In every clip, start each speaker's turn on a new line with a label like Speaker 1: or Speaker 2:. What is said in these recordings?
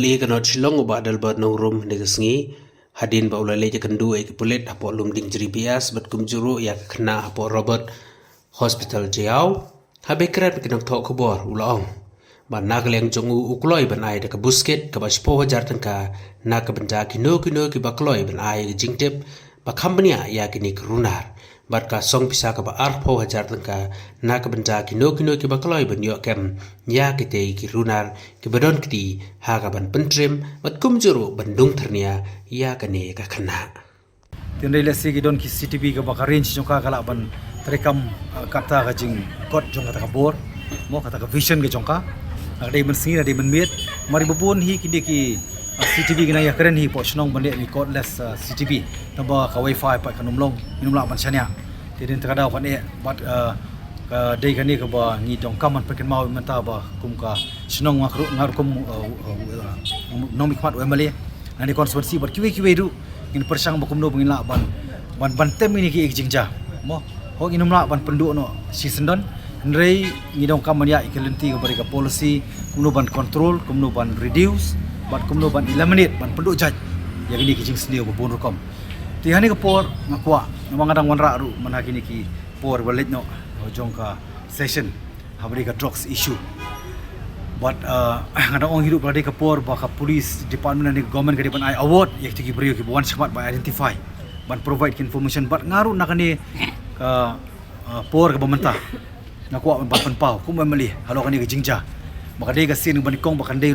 Speaker 1: li kanot shilong ba dal ba no room ne gasngi hadin ba ulale je kandu e pulet apo lum ding jri bias bat kum juru ya khna apo Robert Hospital jiao habe krat kinam tho khobor ulong ba nagleng jongu ukloi ban ai da ka busket ka ba spo hajar tangka na ka banja kino ki ba kloi ban ai jingtep ba company ya kini krunar bat ka song pisa ka ba arpo hajar tangka na ka banja kino ki ba kloi ban yo kem ya kite ki runar ki badon kiti ha ka ban pentrim bat kum juru bandung ternia ya kane ka khna
Speaker 2: Tindai lesi ki don ki CCTV ka ba range jongka kala ban terekam kata ka jing kot jong kata ka bor mo kata ka vision ke jongka ada men sini ada men miet mari bubun hi kini ki CCTV kena ya keren hi po snong bande ni cordless CCTV tamba ka wifi pa kanumlong minumla ban sanya tidin takada kan e bat ka dei kani ka ba ni dong kaman peken mau menta ba kum ka snong ngar kum nomi kmat wemale ani konservasi bat kiwe du in persang bakum no bangila ban tem ini ki jingja mo ho inumla ban pendu no season don Nrei ngidong kam ya ikelenti ka bari ka policy kumno ban control kumno ban reduce bat kumno ban eliminate ban penduk jaj ya gini kijing sendio bubun rukom tihani ka por ngakwa namang adang wanra ru mana kini ki por balet no jong ka session habari ka drugs issue but ngadang ong hidup ladi ka por ba ka police department ni government ka di ban ai award yak tigi brio ki buan semat by identify ban provide information but ngaru nakani ka por ka bamenta nakuha ban pau kum mali halo kani ka jingja maka dei ka sin ban kong bakan dei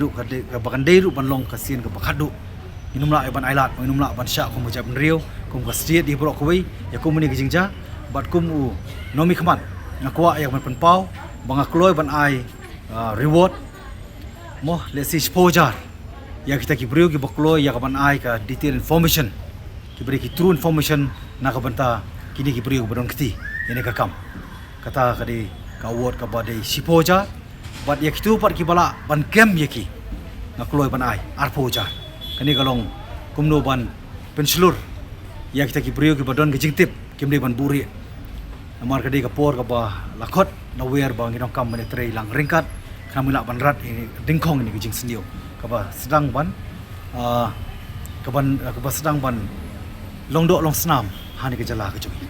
Speaker 2: ru ban long ka sin ka bakadu inumla ban ailat inumla ban sya kum jab riu kum ka street di brok kuwi ya kum ni ka jingja bat kum u nomi khmat nakuha ya ban pau banga kloi ban ai reward mo lesi exposure ya kita ki briu ki bakloi ya ka ban ai ka detail information ki beri ki true information na ka banta kini ki briu badon kiti ini ka kam kata kadi ka award ka badai sipoja bat yak tu par ki bala ban kem yaki na kloi ban ai arpoja kani kalong kumno ban penslur yak kita ki brio ki badon ki jingtip kimni ban buri amar kadi ka por ka ba lakot na wer bang inong kam mane trei lang ringkat kamila ban rat ini dingkong ini ki jing sendio ka ba sedang ban ka ba sedang ban long do long snam hani ke jala ka jogi